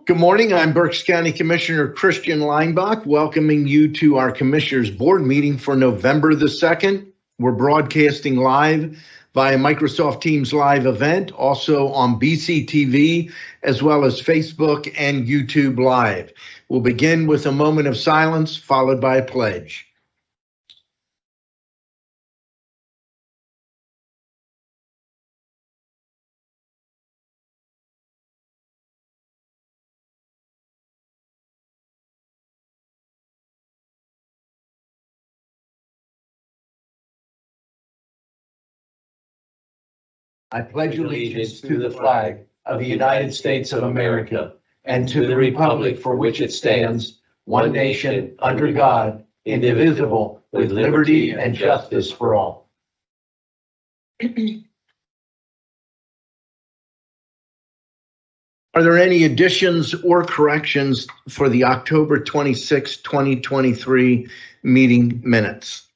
Good morning. I'm Berks County Commissioner Christian Leinbach, welcoming you to our Commissioners Board meeting for November the 2nd. We're broadcasting live via Microsoft Teams live event, also on BCTV, as well as Facebook and YouTube Live. We'll begin with a moment of silence, followed by a pledge. I pledge allegiance to the flag of the United States of America and to the republic for which it stands, one nation, under God, indivisible, with liberty and justice for all. Are there any additions or corrections for the October 26, 2023 meeting minutes?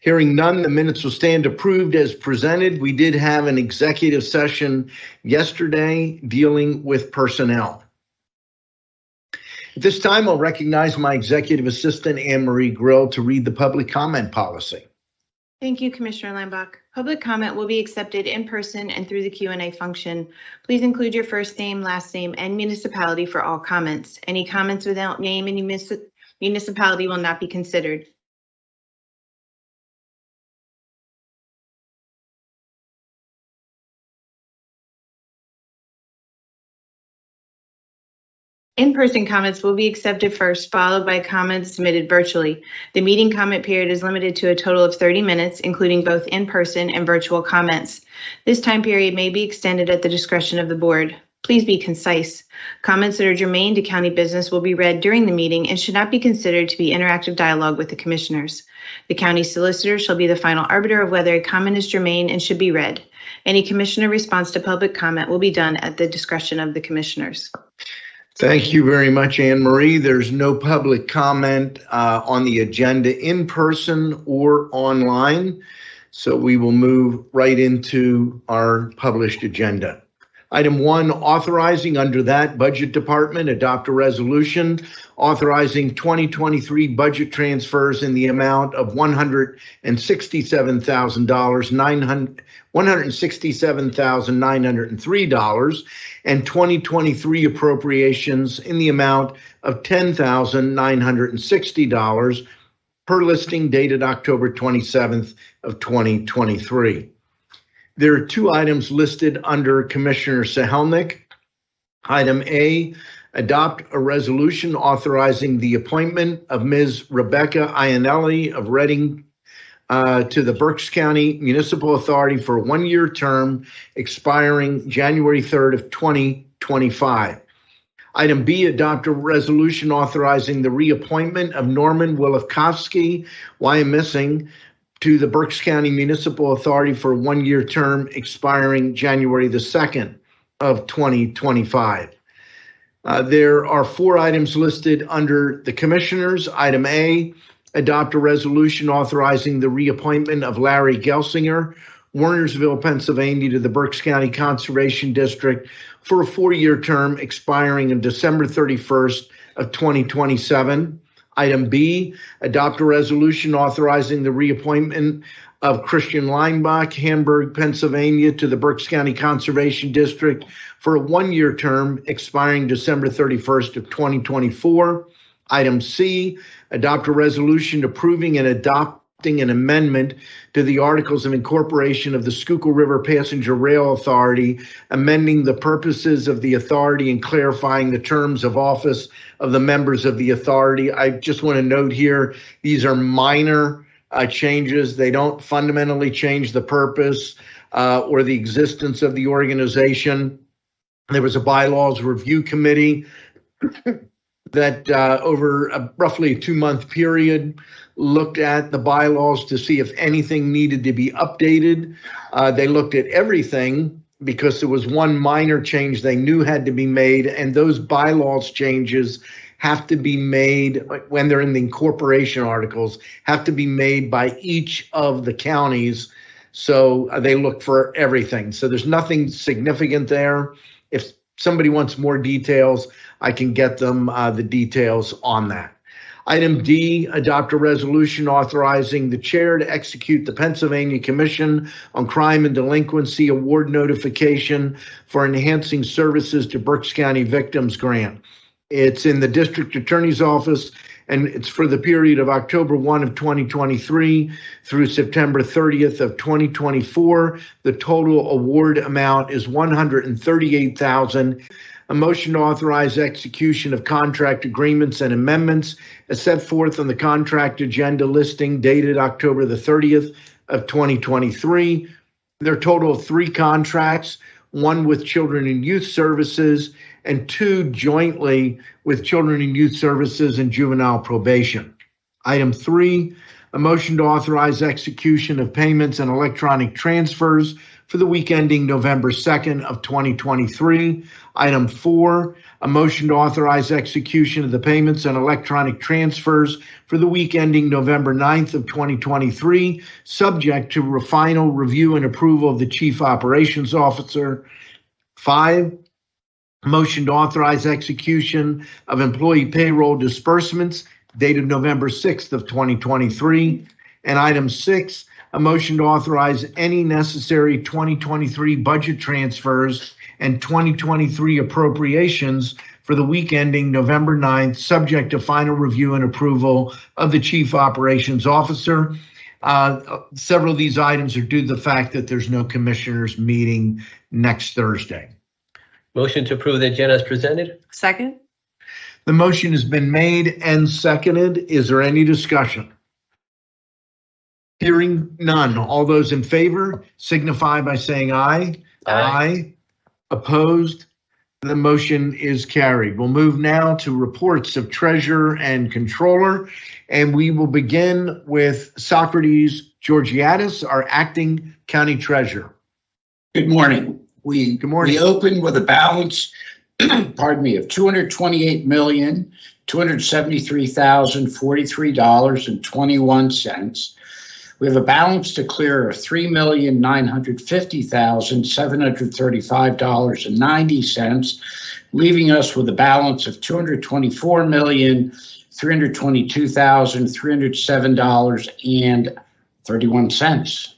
Hearing none, the minutes will stand approved as presented. We did have an executive session yesterday dealing with personnel. At this time, I'll recognize my executive assistant, Anne Marie Grill, to read the public comment policy. Thank you, Commissioner Leinbach. Public comment will be accepted in person and through the Q&A function. Please include your first name, last name, and municipality for all comments. Any comments without name and municipality will not be considered. In-person comments will be accepted first, followed by comments submitted virtually. The meeting comment period is limited to a total of 30 minutes, including both in-person and virtual comments. This time period may be extended at the discretion of the board. Please be concise. Comments that are germane to county business will be read during the meeting and should not be considered to be interactive dialogue with the commissioners. The county solicitor shall be the final arbiter of whether a comment is germane and should be read. Any commissioner response to public comment will be done at the discretion of the commissioners. Thank you very much, Anne Marie. There's no public comment on the agenda in person or online, so we will move right into our published agenda. Item 1, authorizing under that budget department, adopt a resolution authorizing 2023 budget transfers in the amount of $167,903 and 2023 appropriations in the amount of $10,960 per listing dated October 27th of 2023. There are 2 items listed under Commissioner Sahelnick. Item A, adopt a resolution authorizing the appointment of Ms. Rebecca Iannelli of Reading to the Berks County Municipal Authority for a 1-year term expiring January 3rd of 2025. Item B, adopt a resolution authorizing the reappointment of Norman Willikovsky, Wyomissing, to the Berks County Municipal Authority for a 1-year term expiring January the 2nd of 2025. There are 4 items listed under the commissioners. Item A, adopt a resolution authorizing the reappointment of Larry Gelsinger, Warnersville, Pennsylvania, to the Berks County Conservation District for a 4-year term expiring on December 31st of 2027. Item B, adopt a resolution authorizing the reappointment of Christian Leinbach, Hamburg, Pennsylvania, to the Berks County Conservation District for a 1-year term expiring December 31st of 2024. Item C, adopt a resolution approving and adopting an amendment to the Articles of Incorporation of the Schuylkill River Passenger Rail Authority, amending the purposes of the authority and clarifying the terms of office of the members of the authority. I just want to note here, these are minor changes. They don't fundamentally change the purpose or the existence of the organization. There was a bylaws review committee that over roughly a 2-month period looked at the bylaws to see if anything needed to be updated. They looked at everything because there was one minor change they knew had to be made, and those bylaws changes have to be made when they're in the incorporation articles, have to be made by each of the counties. So they look for everything. So there's nothing significant there. If somebody wants more details, I can get them the details on that. Item D, adopt a resolution authorizing the chair to execute the Pennsylvania Commission on Crime and Delinquency award notification for enhancing services to Berks County victims grant. It's in the district attorney's office, and it's for the period of October 1 of 2023 through September 30th of 2024. The total award amount is $138,000. A motion to authorize execution of contract agreements and amendments as set forth on the contract agenda listing dated October the 30th of 2023. There are a total of 3 contracts, one with Children and Youth Services and 2 jointly with Children and Youth Services and Juvenile Probation. Item 3, a motion to authorize execution of payments and electronic transfers for the week ending November 2nd of 2023. Item 4, a motion to authorize execution of the payments and electronic transfers for the week ending November 9th of 2023, subject to final review and approval of the Chief Operations Officer. 5, motion to authorize execution of employee payroll disbursements dated November 6th of 2023. And item 6, a motion to authorize any necessary 2023 budget transfers and 2023 appropriations for the week ending November 9th, subject to final review and approval of the Chief Operations Officer. Several of these items are due to the fact that there's no commissioners meeting next Thursday. Motion to approve the agenda as presented. Second. The motion has been made and seconded. Is there any discussion? Hearing none. All those in favor signify by saying aye. Aye. Opposed? The motion is carried. We'll move now to reports of treasurer and controller, and we will begin with Socrates Georgiadis, our acting county treasurer. Good morning. Good morning. We opened with a balance, pardon me, of $228,273,043.21. We have a balance to clear of $3,950,735.90, leaving us with a balance of $224,322,307.31.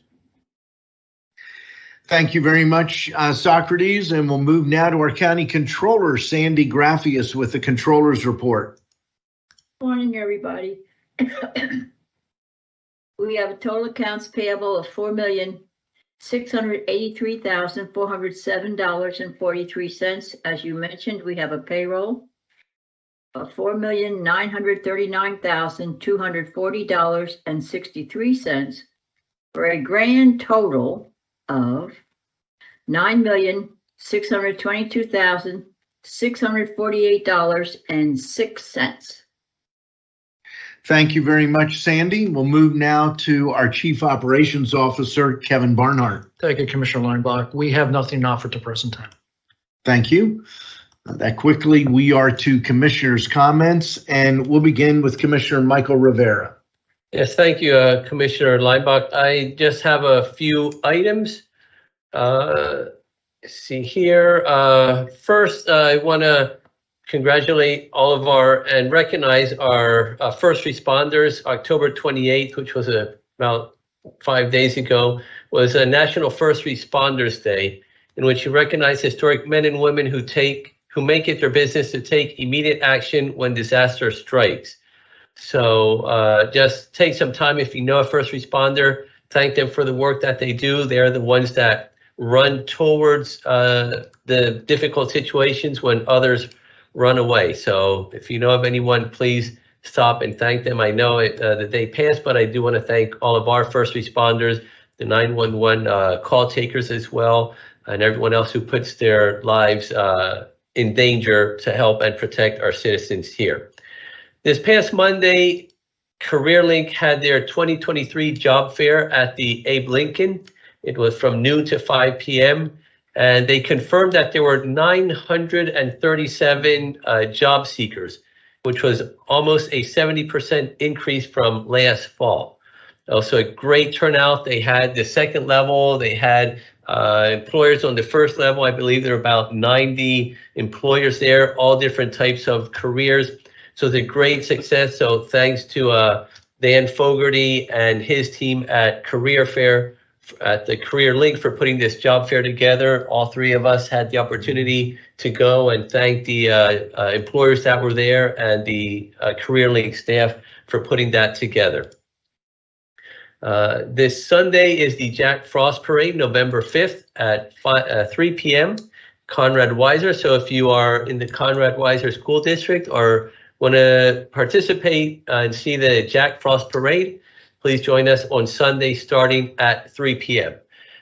Thank you very much, Socrates, and we'll move now to our county controller, Sandy Graffius, with the controller's report. Morning, everybody. We have a total accounts payable of $4,683,407.43. As you mentioned, we have a payroll of $4,939,240.63 for a grand total of $9,622,648.06. Thank you very much, Sandy. We'll move now to our Chief Operations Officer, Kevin Barnhart. Thank you, Commissioner Lineback. We have nothing to offer at the present time. Thank you. That quickly, we are to Commissioner's comments, and we'll begin with Commissioner Michael Rivera. Yes, thank you, Commissioner Lineback. I just have a few items. See here. First, I want to congratulate all of and recognize our first responders. October 28th, which was about 5 days ago, was a National First Responders Day, in which you recognize historic men and women who make it their business to take immediate action when disaster strikes. So just take some time, if you know a first responder, thank them for the work that they do. They're the ones that run towards the difficult situations when others run away. So if you know of anyone, please stop and thank them. I know the day passed, but I do want to thank all of our first responders, the 911 call takers as well, and everyone else who puts their lives in danger to help and protect our citizens here. This past Monday, CareerLink had their 2023 job fair at the Abe Lincoln. It was from noon to 5 p.m. And they confirmed that there were 937 job seekers, which was almost a 70% increase from last fall. Also a great turnout. They had the second level, they had employers on the first level. I believe there are about 90 employers there, all different types of careers. So it's a great success. So thanks to Dan Fogarty and his team at Career Fair, at the Career Link, for putting this job fair together. All three of us had the opportunity to go, and thank the employers that were there and the Career Link staff for putting that together. This Sunday is the Jack Frost Parade, November 5th at 3 p.m. Conrad Weiser. So if you are in the Conrad Weiser School District or want to participate and see the Jack Frost Parade, please join us on Sunday starting at 3 p.m.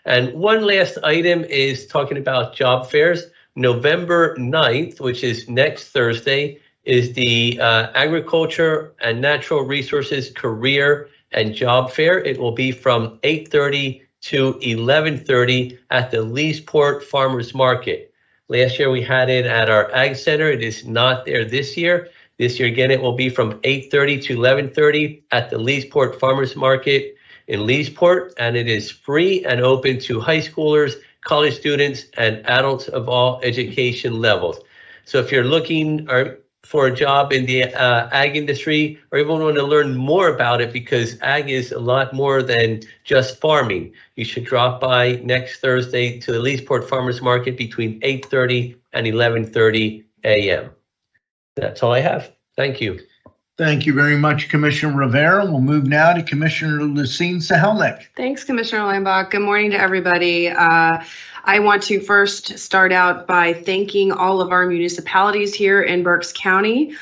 And one last item is talking about job fairs. November 9th, which is next Thursday, is the Agriculture and Natural Resources Career and Job Fair. It will be from 8:30 to 11:30 at the Leesport Farmers Market. Last year we had it at our Ag Center. It is not there this year. This year, again, it will be from 8:30 to 11:30 at the Leesport Farmers Market in Leesport, and it is free and open to high schoolers, college students, and adults of all education levels. So if you're looking for a job in the ag industry, or even want to learn more about it, because ag is a lot more than just farming, you should drop by next Thursday to the Leesport Farmers Market between 8:30 and 11:30 a.m. That's all I have. Thank you. Thank you very much, Commissioner Rivera. We'll move now to Commissioner Lucine Sahelnick. Thanks, Commissioner Leinbach. Good morning to everybody. I want to first start out by thanking all of our municipalities here in Berks County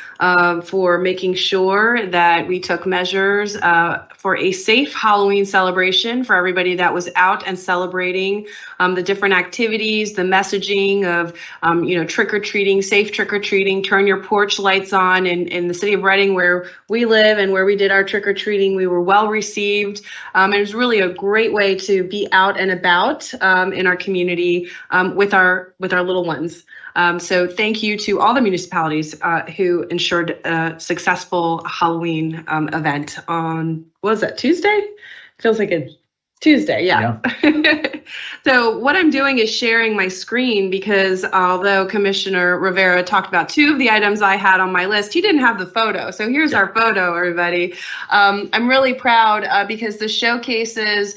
for making sure that we took measures for a safe Halloween celebration for everybody that was out and celebrating the different activities, the messaging of, trick-or-treating, safe trick-or-treating, turn your porch lights on. In the city of Reading, where we live and where we did our trick-or-treating, we were well received. It was really a great way to be out and about in our community with our little ones. So thank you to all the municipalities who ensured a successful Halloween event on, what was that, Tuesday? Feels like it's Tuesday, yeah. So what I'm doing is sharing my screen, because although Commissioner Rivera talked about two of the items I had on my list, he didn't have the photo. So here's our photo, everybody. I'm really proud because this showcases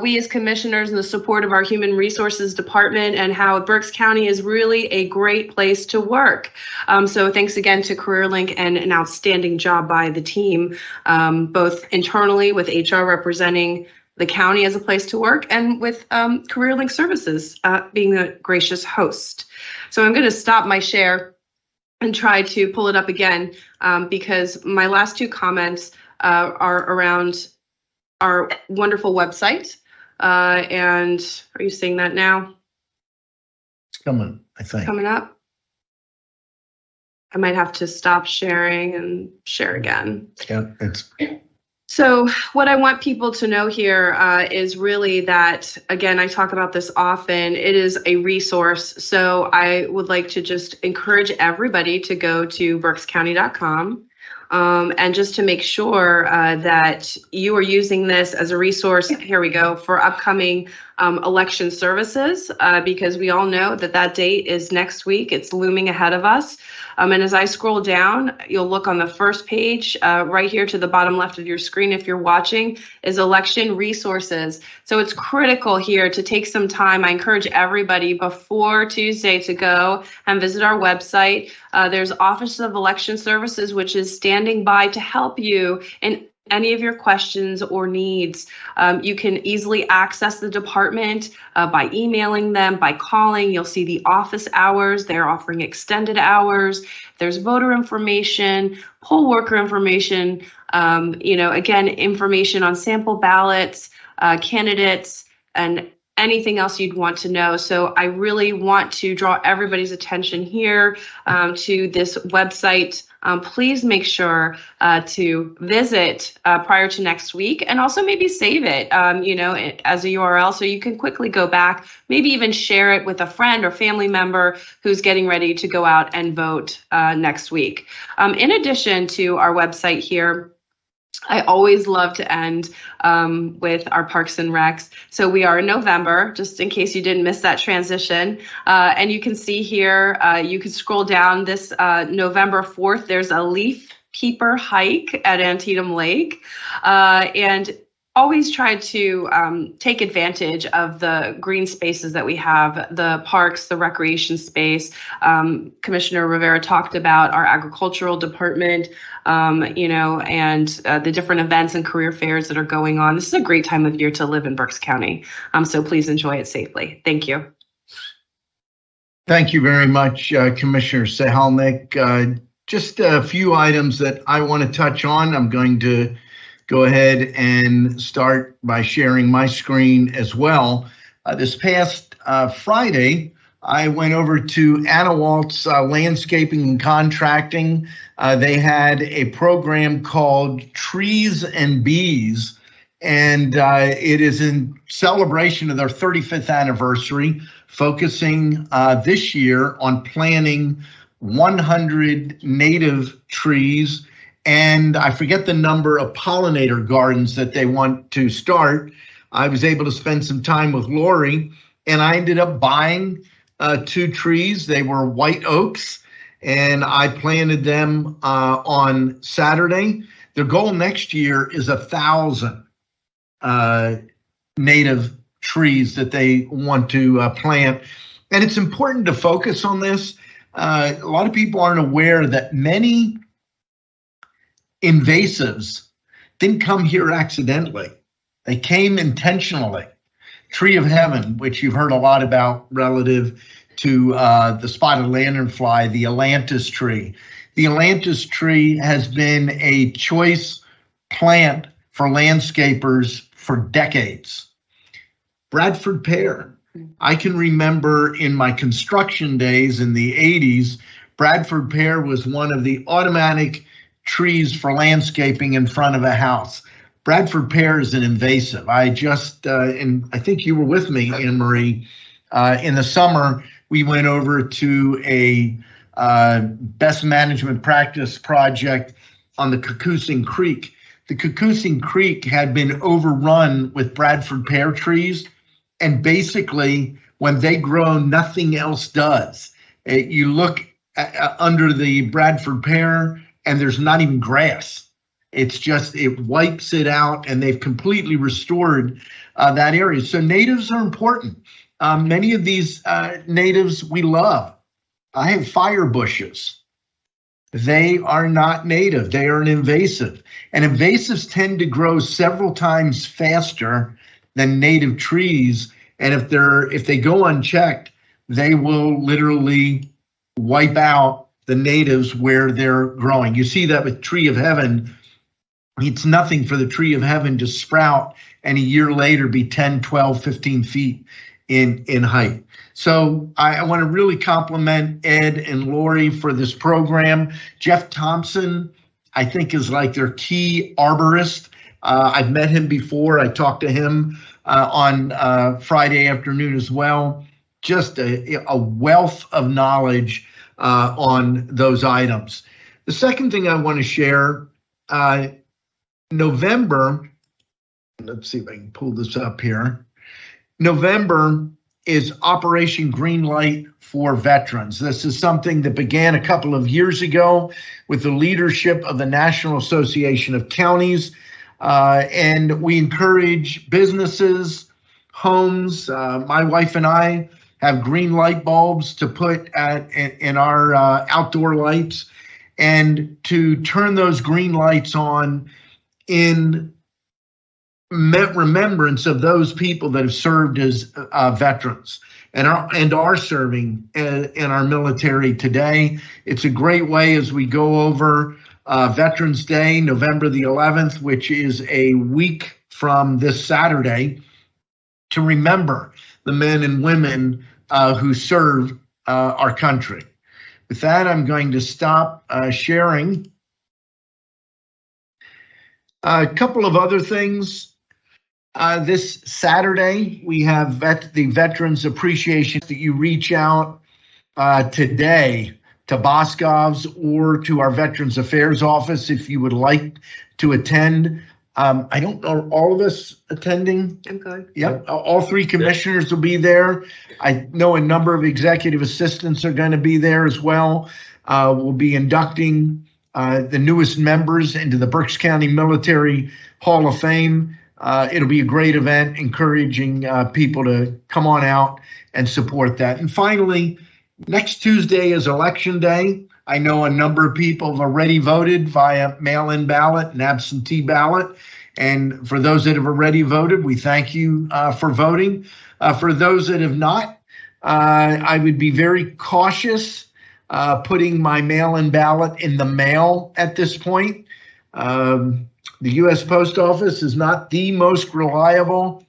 we as commissioners and the support of our Human Resources Department, and how Berks County is really a great place to work. So thanks again to CareerLink, and an outstanding job by the team, both internally with HR representing the county as a place to work, and with CareerLink Services being the gracious host. So I'm going to stop my share and try to pull it up again because my last two comments are around our wonderful website. And are you seeing that now? It's coming, I think. Coming up. I might have to stop sharing and share again. Yeah, it's. So what I want people to know here is really that, again, I talk about this often, it is a resource. So I would like to just encourage everybody to go to berkscounty.com and just to make sure that you are using this as a resource, here we go, for upcoming election services, because we all know that that date is next week. It's looming ahead of us. And as I scroll down, you'll look on the first page, right here to the bottom left of your screen, if you're watching, is election resources. So it's critical here to take some time. I encourage everybody before Tuesday to go and visit our website. There's Office of Election Services, which is standing by to help you in any of your questions or needs. You can easily access the department by emailing them, by calling. You'll see the office hours. They're offering extended hours. There's voter information, poll worker information, again, information on sample ballots, candidates, and anything else you'd want to know. So I really want to draw everybody's attention here to this website. Please make sure to visit prior to next week, and also maybe save it, as a URL, so you can quickly go back, maybe even share it with a friend or family member who's getting ready to go out and vote next week. In addition to our website here, I always love to end with our Parks and Recs. So we are in November, just in case you didn't miss that transition. And you can see here, you can scroll down this November 4th, there's a leaf keeper hike at Antietam Lake. And always try to take advantage of the green spaces that we have, the parks, the recreation space. Commissioner Rivera talked about our agricultural department, and the different events and career fairs that are going on. This is a great time of year to live in Berks County. So please enjoy it safely. Thank you. Thank you very much, Commissioner Sahalnik. Just a few items that I want to touch on. I'm going to go ahead and start by sharing my screen as well. This past Friday, I went over to Anna Walt's Landscaping and Contracting. They had a program called Trees and Bees, and it is in celebration of their 35th anniversary, focusing this year on planting 100 native trees, and I forget the number of pollinator gardens that they want to start. I was able to spend some time with Lori, and I ended up buying 2 trees. They were white oaks, and I planted them on Saturday. Their goal next year is 1,000 native trees that they want to plant. And it's important to focus on this. A lot of people aren't aware that many invasives didn't come here accidentally. They came intentionally. Tree of Heaven, which you've heard a lot about relative to the spotted lanternfly, the Atlantis tree. The Atlantis tree has been a choice plant for landscapers for decades. Bradford pear. I can remember in my construction days in the 80s, Bradford pear was one of the automatic trees for landscaping in front of a house. Bradford pear is an invasive. And I think you were with me, Anne Marie, in the summer, we went over to a best management practice project on the Cacoosing Creek. The Cacoosing Creek had been overrun with Bradford pear trees, and basically when they grow, nothing else does. You look under the Bradford pear, and there's not even grass. It's just, it wipes it out, and they've completely restored that area. So natives are important. Many of these natives we love. I have fire bushes. They are not native. They are an invasive. And invasives tend to grow several times faster than native trees. And if they go unchecked, they will literally wipe out the natives where they're growing. You see that with Tree of Heaven. It's nothing for the Tree of Heaven to sprout and a year later be 10, 12, 15 feet in height. So I want to really compliment Ed and Lori for this program. Jeff Thompson, I think, is like their key arborist. I've met him before. I talked to him on Friday afternoon as well. Just a wealth of knowledge on those items. The second thing I want to share, November, let's see if I can pull this up here. November is Operation Greenlight for Veterans. This is something that began a couple of years ago with the leadership of the National Association of Counties. And we encourage businesses, homes. My wife and I have green light bulbs to put in our outdoor lights, and to turn those green lights on in remembrance of those people that have served as veterans and are serving in our military today. It's a great way as we go over Veterans Day, November the 11th, which is a week from this Saturday, to remember the men and women who serve our country. With that, I'm going to stop sharing. A couple of other things. This Saturday, we have the Veterans Appreciation that you reach out today to Boscov's or to our Veterans Affairs office if you would like to attend. I don't know all of us attending. I'm good. Yep, all three commissioners will be there. I know a number of executive assistants are going to be there as well. We'll be inducting the newest members into the Berks County Military Hall of Fame. It'll be a great event, encouraging people to come on out and support that. And finally, next Tuesday is Election Day. I know a number of people have already voted via mail-in ballot and absentee ballot. And for those that have already voted, we thank you for voting. For those that have not, I would be very cautious putting my mail-in ballot in the mail at this point. The U.S. Post Office is not the most reliable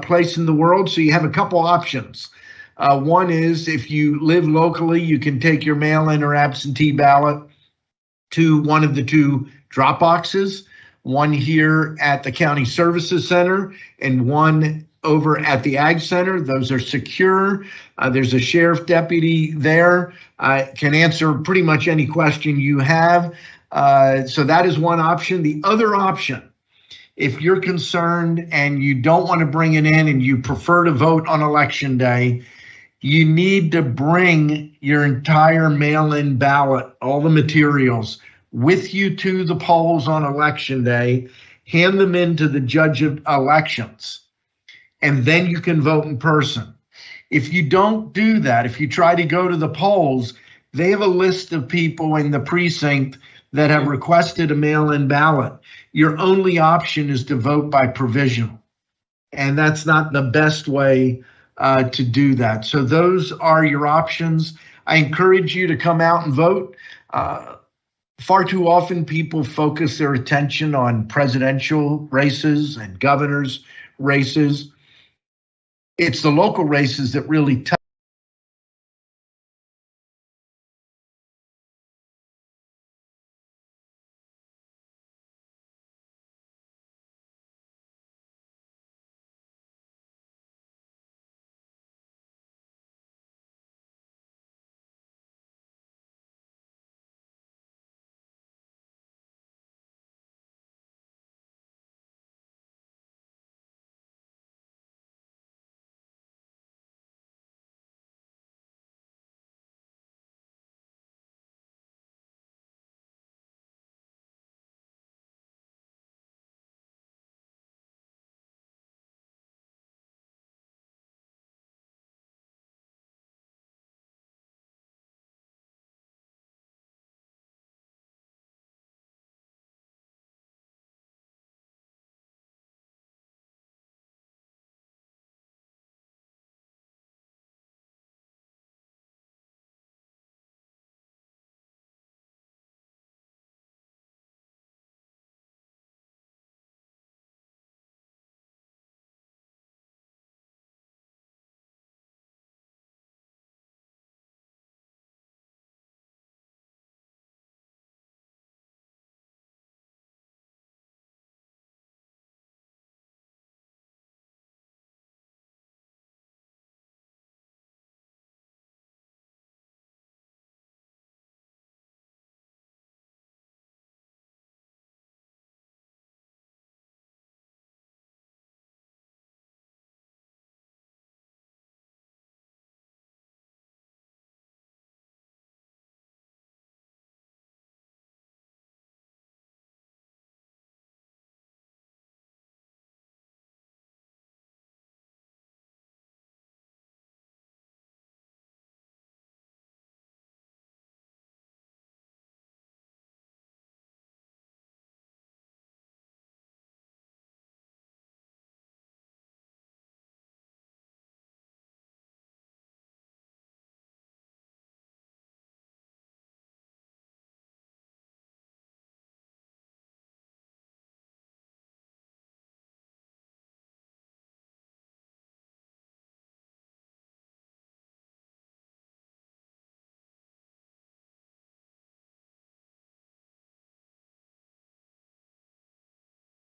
place in the world, so you have a couple options. One is if you live locally, you can take your mail-in or absentee ballot to one of the two drop boxes, one here at the County Services Center and one over at the Ag Center. Those are secure. There's a sheriff deputy there, can answer pretty much any question you have. So that is one option. The other option, if you're concerned and you don't want to bring it in and you prefer to vote on Election Day, you need to bring your entire mail-in ballot, all the materials, with you to the polls on Election Day, hand them in to the judge of elections, and then you can vote in person. If you don't do that, if you try to go to the polls, they have a list of people in the precinct that have requested a mail-in ballot. Your only option is to vote by provisional, and that's not the best way to do that. So those are your options. I encourage you to come out and vote. Far too often people focus their attention on presidential races and governors' races. It's the local races that really